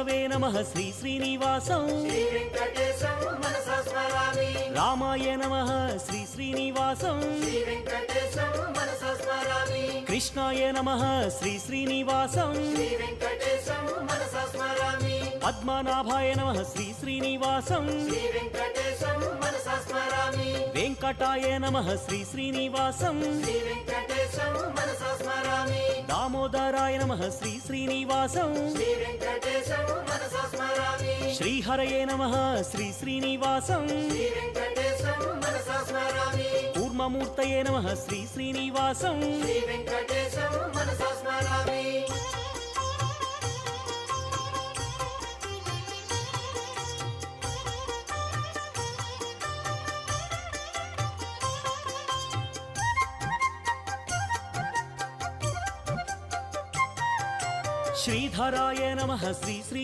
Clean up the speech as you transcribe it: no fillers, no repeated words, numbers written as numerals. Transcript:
విష్ణవే నమః శ్రీ శ్రీనివాసం శ్రీ వెంకటేశం మనసా స్మరామి రామాయ నమః శ్రీ శ్రీనివాసం శ్రీ వెంకటేశం మనసా స్మరామి కృష్ణాయ నమః శ్రీ శ్రీనివాసం శ్రీ వెంకటేశం మనసా స్మరామి పద్మనాభాయ నమః శ్రీ శ్రీనివాసం శ్రీ వెంకటేశం మనసా స్మరామి వెంకటాయ నమః శ్రీ శ్రీనివాసం శ్రీ వెంకటేశం మనసా స్మరామి దామోదరాయ నమః శ్రీ శ్రీనివాసం శ్రీ వెంకటేశం మనసా స్మరామి శ్రీహరయే నమః శ్రీ శ్రీనివాసం శ్రీ వెంకటేశం మనసా స్మరామి కూర్మమూర్తయే నమః శ్రీ శ్రీనివాసం శ్రీ వెంకటేశం మనసా స్మరామి శ్రీధరాయ నమః శ్రీ శ్రీ